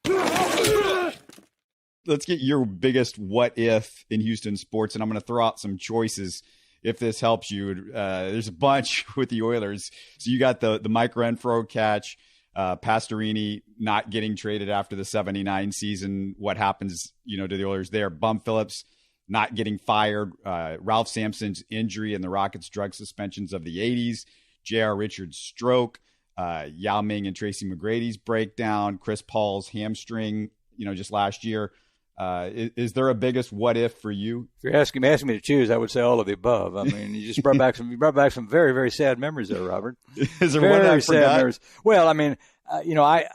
Let's get your biggest what if in Houston sports, and I'm going to throw out some choices if this helps you. There's a bunch with the Oilers. So you got the Mike Renfro catch, Pastorini not getting traded after the 79 season. What happens, to the Oilers there? Bum Phillips not getting fired, Ralph Sampson's injury and the Rockets' drug suspensions of the 80s, J.R. Richards' stroke, Yao Ming and Tracy McGrady's breakdown, Chris Paul's hamstring, just last year. Is there a biggest what if for you? If you're asking me to choose, I would say all of the above. I mean, you just brought back some very, very sad memories there, Robert. Is there one I forgot? Memories. Well, I mean, I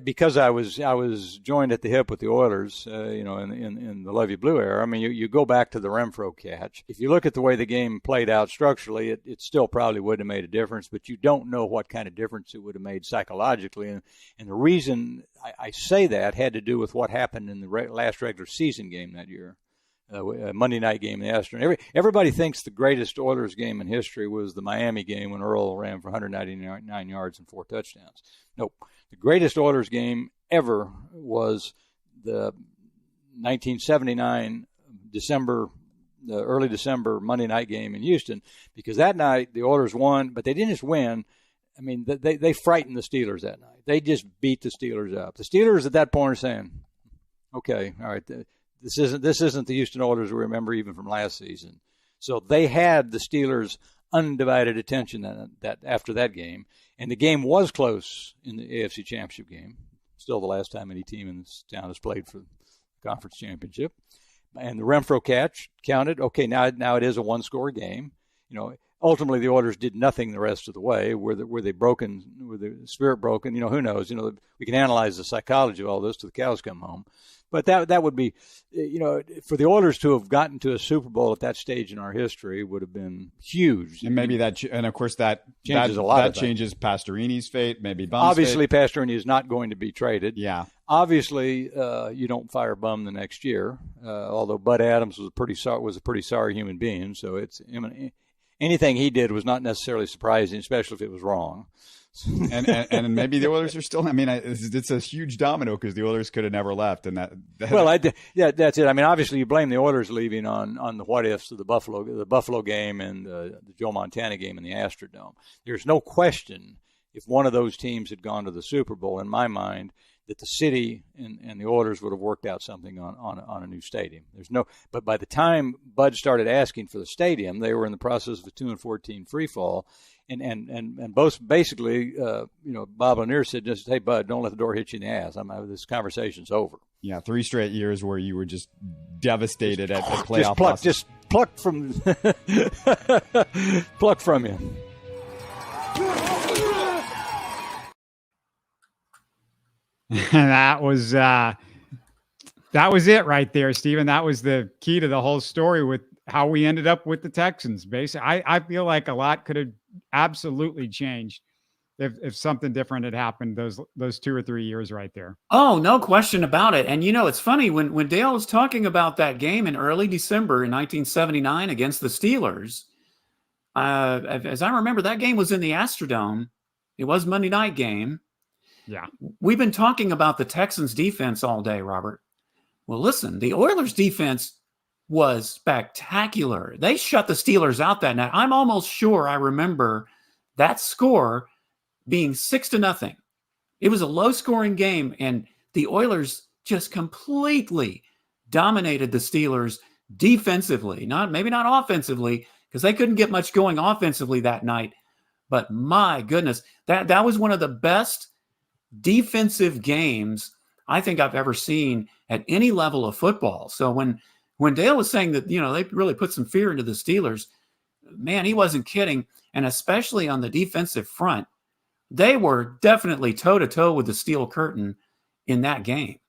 because I was joined at the hip with the Oilers, in the Levy Blue era. I mean, you go back to the Renfro catch. If you look at the way the game played out structurally, it still probably wouldn't have made a difference, but you don't know what kind of difference it would have made psychologically. And the reason I say that had to do with what happened in the last regular season game that year. Monday night game in the Astrodome. Everybody thinks the greatest Oilers game in history was the Miami game when Earl ran for 199 yards and 4 touchdowns. Nope. The greatest Oilers game ever was the 1979 early December Monday night game in Houston, because that night the Oilers won, but they didn't just win. I mean, they frightened the Steelers that night. They just beat the Steelers up. The Steelers at that point are saying, okay, all right, this isn't the Houston Oilers we remember even from last season. So they had the Steelers' undivided attention that after that game, and the game was close in the AFC Championship game. Still the last time any team in this town has played for the conference championship. And the Renfro catch counted. Okay, now it is a one-score game. Ultimately the Oilers did nothing the rest of the way. Were they broken? Were the spirit broken? Who knows? We can analyze the psychology of all this till the cows come home. But that would be, for the Oilers to have gotten to a Super Bowl at that stage in our history would have been huge. And maybe of course that changes a lot. That changes Pastorini's fate, maybe Bum's obviously fate. Pastorini is not going to be traded. Yeah. Obviously, you don't fire Bum the next year. Although Bud Adams was a pretty sorry human being, so it's anything he did was not necessarily surprising, especially if it was wrong. and maybe the Oilers are still. I mean, it's a huge domino because the Oilers could have never left, and that's it. I mean, obviously you blame the Oilers leaving on the what ifs of the Buffalo game and the Joe Montana game in the Astrodome. There's no question if one of those teams had gone to the Super Bowl, in my mind, that the city and the Oilers would have worked out something on a new stadium. But by the time Bud started asking for the stadium, they were in the process of a 2-14 free fall. And both basically, Bob Lanier said, just, hey, Bud, don't let the door hit you in the ass. This conversation's over. Yeah, 3 straight years where you were just devastated at the playoff. Just plucked from you. That was it right there, Stephen. That was the key to the whole story with how we ended up with the Texans. Basically, I feel like a lot could have absolutely changed if something different had happened those 2 or 3 years right there. Oh, no question about it. And it's funny when Dale was talking about that game in early December in 1979 against the Steelers. As I remember, that game was in the Astrodome. It was Monday night game. Yeah. We've been talking about the Texans defense all day, Robert. Well, listen, the Oilers defense was spectacular. They shut the Steelers out that night. I'm almost sure I remember that score being 6-0. It was a low-scoring game, and the Oilers just completely dominated the Steelers defensively. Maybe not offensively, because they couldn't get much going offensively that night. But my goodness, that was one of the best defensive games I think I've ever seen at any level of football. So when Dale was saying that, they really put some fear into the Steelers, man, he wasn't kidding. And especially on the defensive front, they were definitely toe-to-toe with the Steel Curtain in that game.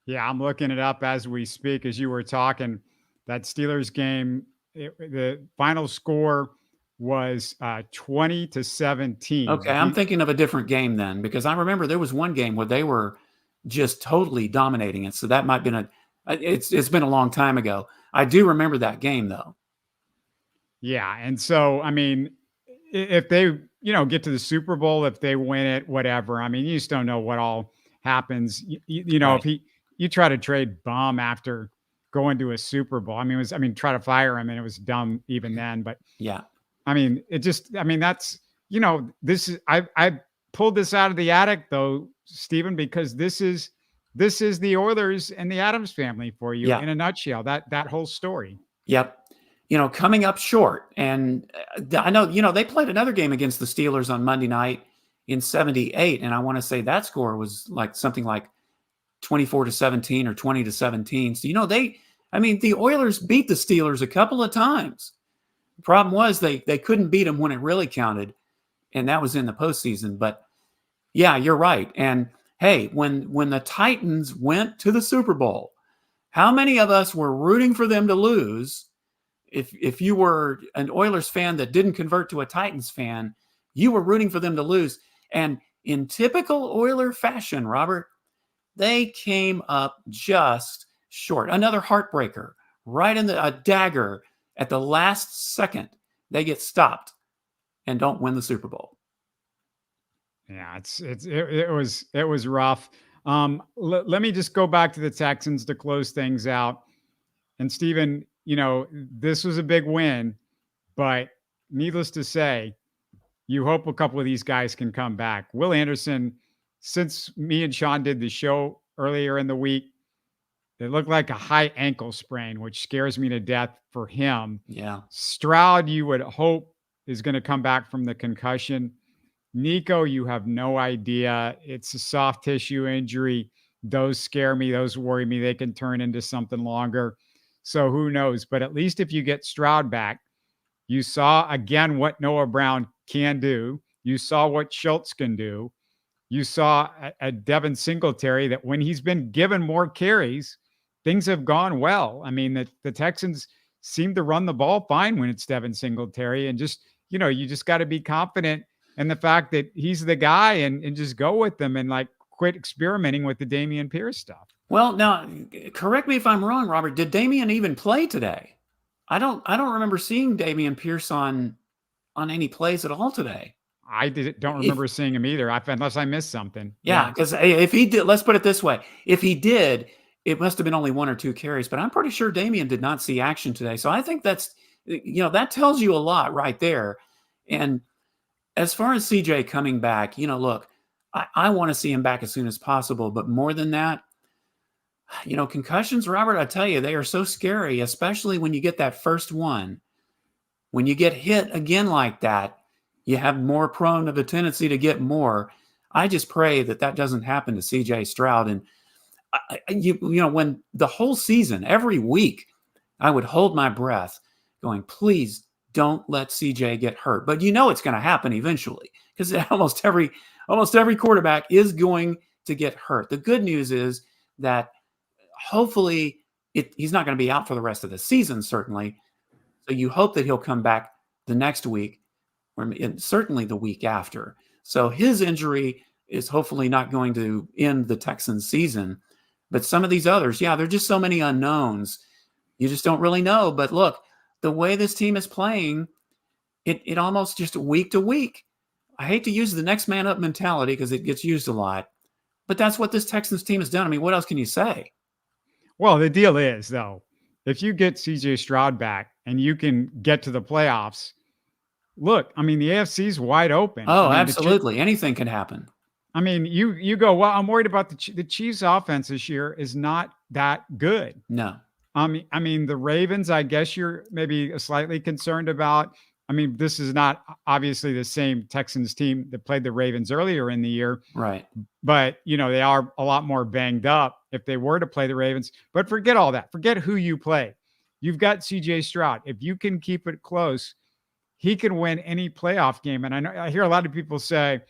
Yeah, I'm looking it up as we speak, as you were talking. That Steelers game, the final score was 20-17. Okay, I'm thinking of a different game then, because I remember there was one game where they were just totally dominating it. So that might have been it's been a long time ago. I do remember that game though. Yeah, and so I mean, if they get to the Super Bowl, if they win it, whatever. I mean, you just don't know what all happens. Right. If you try to trade Bum after going to a Super Bowl, try to fire him, and it was dumb even then. But yeah. That's, this is, I pulled this out of the attic though, Stephen, because this is the Oilers and the Adams family for you in a nutshell, that whole story. Yep. Coming up short. And I know, they played another game against the Steelers on Monday night in 78. And I want to say that score was something like 24-17 or 20-17. So, the Oilers beat the Steelers a couple of times. The problem was they couldn't beat them when it really counted, and that was in the postseason. But yeah, you're right. And hey, when the Titans went to the Super Bowl, how many of us were rooting for them to lose? If you were an Oilers fan that didn't convert to a Titans fan, you were rooting for them to lose. And in typical Oiler fashion, Robert, they came up just short. Another heartbreaker, right in a dagger at the last second. They get stopped and don't win the Super Bowl. Yeah, it was rough. Let me just go back to the Texans to close things out. And Stephen, this was a big win, but needless to say, you hope a couple of these guys can come back. Will Anderson, since me and Sean did the show earlier in the week, it looked like a high ankle sprain, which scares me to death for him. Yeah. Stroud, you would hope, is going to come back from the concussion. Nico, you have no idea. It's a soft tissue injury. Those scare me. Those worry me. They can turn into something longer. So who knows? But at least if you get Stroud back, you saw again what Noah Brown can do. You saw what Schultz can do. You saw a Devin Singletary that when he's been given more carries, things have gone well. I mean, the Texans seem to run the ball fine when it's Devin Singletary. And just, you just got to be confident in the fact that he's the guy and just go with them and quit experimenting with the Dameon Pierce stuff. Well, now, correct me if I'm wrong, Robert. Did Dameon even play today? I don't remember seeing Dameon Pierce on any plays at all today. I don't remember seeing him either, unless I missed something. Yeah, because if he did, let's put it this way. If he did, it must have been only 1 or 2 carries, but I'm pretty sure Dameon did not see action today. So I think that's, that tells you a lot right there. And as far as CJ coming back, look, I want to see him back as soon as possible. But more than that, concussions, Robert, I tell you, they are so scary, especially when you get that first one. When you get hit again like that, you have more prone of a tendency to get more. I just pray that doesn't happen to CJ Stroud. And, when the whole season, every week, I would hold my breath going, please don't let CJ get hurt. But it's going to happen eventually because almost every quarterback is going to get hurt. The good news is that hopefully he's not going to be out for the rest of the season, certainly. So you hope that he'll come back the next week or certainly the week after. So his injury is hopefully not going to end the Texans season. But some of these others, there are just so many unknowns. You just don't really know. But look, the way this team is playing, it almost just week to week. I hate to use the next man up mentality because it gets used a lot, but that's what this Texans team has done. I mean, what else can you say? Well, the deal is, though, if you get CJ Stroud back and you can get to the playoffs, look, I mean, the AFC is wide open. Oh, absolutely. Anything can happen. I mean, you go, well, I'm worried about the Chiefs offense this year is not that good. No. I mean, the Ravens, I guess you're maybe slightly concerned about. I mean, this is not obviously the same Texans team that played the Ravens earlier in the year. Right. But, they are a lot more banged up if they were to play the Ravens. But forget all that. Forget who you play. You've got CJ Stroud. If you can keep it close, he can win any playoff game. And I hear a lot of people say,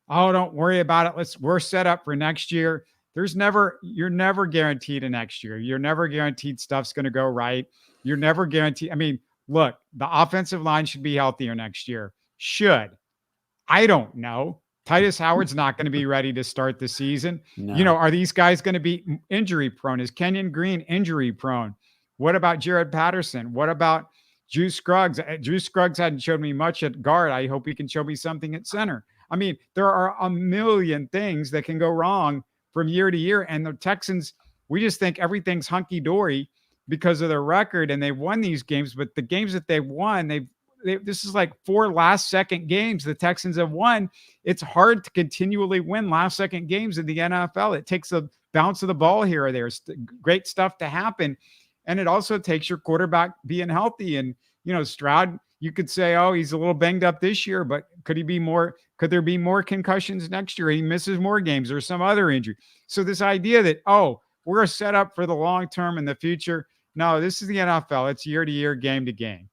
oh, don't worry about it. We're set up for next year. You're never guaranteed a next year. You're never guaranteed stuff's going to go right. You're never guaranteed. I mean, look, the offensive line should be healthier next year. Should. I don't know. Titus Howard's not going to be ready to start the season. No. Are these guys going to be injury prone? Is Kenyon Green injury prone? What about Jared Patterson? What about Drew Scruggs? Drew Scruggs hadn't showed me much at guard. I hope he can show me something at center. I mean, there are a million things that can go wrong from year to year. And the Texans, we just think everything's hunky-dory because of their record, and they've won these games. But the games that they've won, this is like 4 last-second games the Texans have won. It's hard to continually win last-second games in the NFL. It takes a bounce of the ball here or there. It's great stuff to happen. And it also takes your quarterback being healthy. And, Stroud, you could say, oh, he's a little banged up this year, but could there be more concussions next year? He misses more games or some other injury. So this idea that, oh, we're set up for the long term in the future. No, this is the NFL. It's year to year, game to game.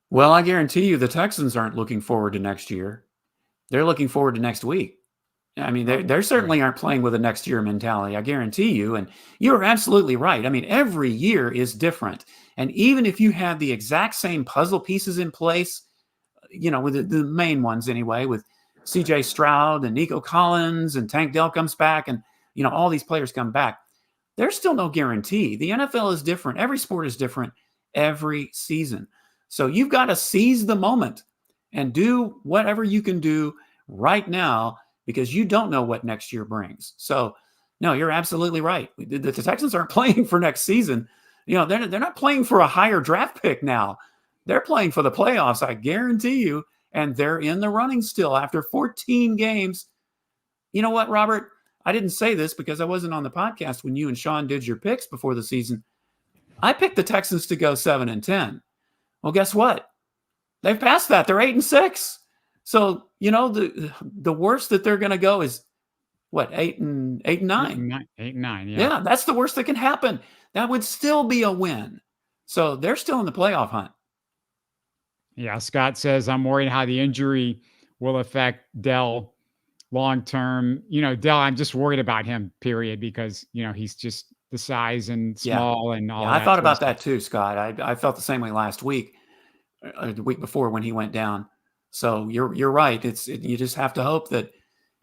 Well, I guarantee you the Texans aren't looking forward to next year. They're looking forward to next week. I mean, they certainly aren't playing with a next year mentality, I guarantee you. And you're absolutely right. I mean, every year is different. And even if you have the exact same puzzle pieces in place, with the main ones anyway, with CJ Stroud and Nico Collins and Tank Dell comes back and, all these players come back, there's still no guarantee. The NFL is different. Every sport is different every season. So you've got to seize the moment and do whatever you can do right now, because you don't know what next year brings. So, no, you're absolutely right. The Texans aren't playing for next season. They're not playing for a higher draft pick now. They're playing for the playoffs, I guarantee you, and they're in the running still after 14 games. You know what, Robert? I didn't say this because I wasn't on the podcast when you and Sean did your picks before the season. I picked the Texans to go 7-10. Well, guess what? They've passed that. They're 8-6. So, the worst that they're going to go is what, 8-9? 8-9, yeah. Yeah, that's the worst that can happen. That would still be a win. So they're still in the playoff hunt. Yeah, Scott says, I'm worried how the injury will affect Dell long term. Dell, I'm just worried about him, period, because, he's just the size and small and all that. I thought about that too, Scott. I felt the same way last week, the week before when he went down. So you're right. You just have to hope that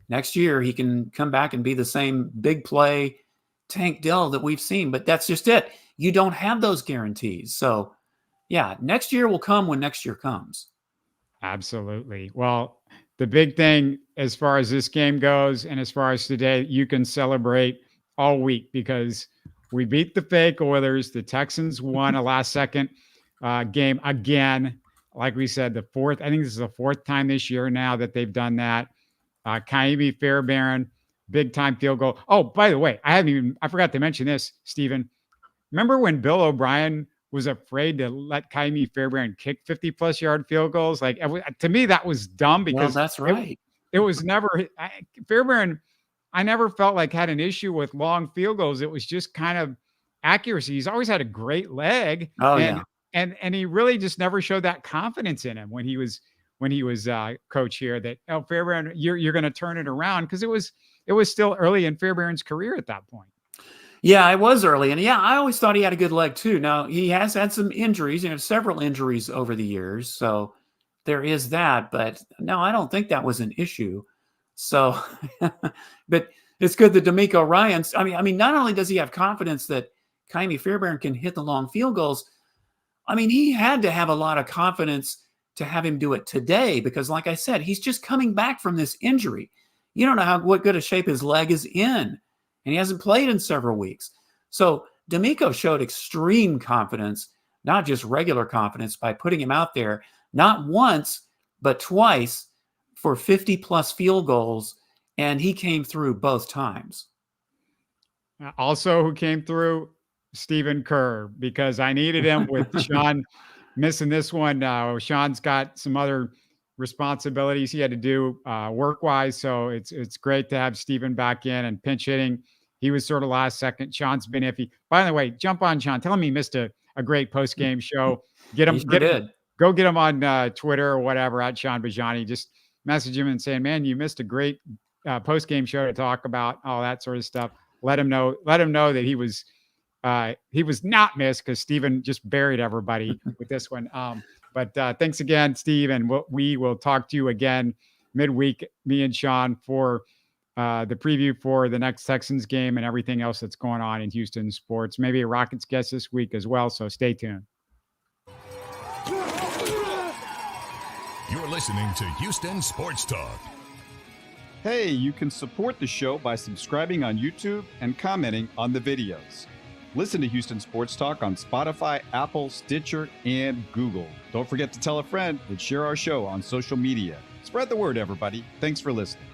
next year he can come back and be the same big play Tank Dell that we've seen. But that's just it. You don't have those guarantees. So, yeah, next year will come when next year comes. Absolutely. Well, the big thing as far as this game goes and as far as today, you can celebrate all week because we beat the fake Oilers. The Texans won a last-second game again. Like we said, I think this is the fourth time this year now that they've done that. Ka'imi Fairbairn, big-time field goal. Oh, by the way, I forgot to mention this, Stephen. Remember when Bill O'Brien was afraid to let Ka'imi Fairbairn kick 50-plus yard field goals? Like, to me, that was dumb because that's right. It was never Fairbairn. I never felt like had an issue with long field goals. It was just kind of accuracy. He's always had a great leg. Oh, yeah. And he really just never showed that confidence in him when he was coach here that, oh, Fairbairn, you're going to turn it around, because it was still early in Fairbairn's career at that point. Yeah, it was early. And yeah, I always thought he had a good leg too. Now, he has had some injuries, several injuries over the years. So there is that. But no, I don't think that was an issue. So, but it's good that D'Amico Ryans, I mean, not only does he have confidence that Ka'imi Fairbairn can hit the long field goals, I mean, he had to have a lot of confidence to have him do it today because, like I said, he's just coming back from this injury. You don't know what good a shape his leg is in. And he hasn't played in several weeks. So D'Amico showed extreme confidence, not just regular confidence, by putting him out there, not once, but twice for 50-plus field goals. And he came through both times. Also, who came through? Stephen Kerr, because I needed him with Sean missing this one. Sean's got some other responsibilities he had to do work-wise. So it's great to have Stephen back in and pinch hitting. He was sort of last second. Sean's been iffy. By the way, jump on Sean. Tell him he missed a great post-game show. Go get him on Twitter or whatever at Sean Bajani. Just message him and saying, man, you missed a great post-game show to talk about all that sort of stuff. Let him know that he was not missed because Stephen just buried everybody with this one. But thanks again, Steve. And we will talk to you again midweek, me and Sean, for the preview for the next Texans game and everything else that's going on in Houston sports. Maybe a Rockets guest this week as well. So stay tuned. You're listening to Houston Sports Talk. Hey, you can support the show by subscribing on YouTube and commenting on the videos. Listen to Houston Sports Talk on Spotify, Apple, Stitcher, and Google. Don't forget to tell a friend and share our show on social media. Spread the word, everybody. Thanks for listening.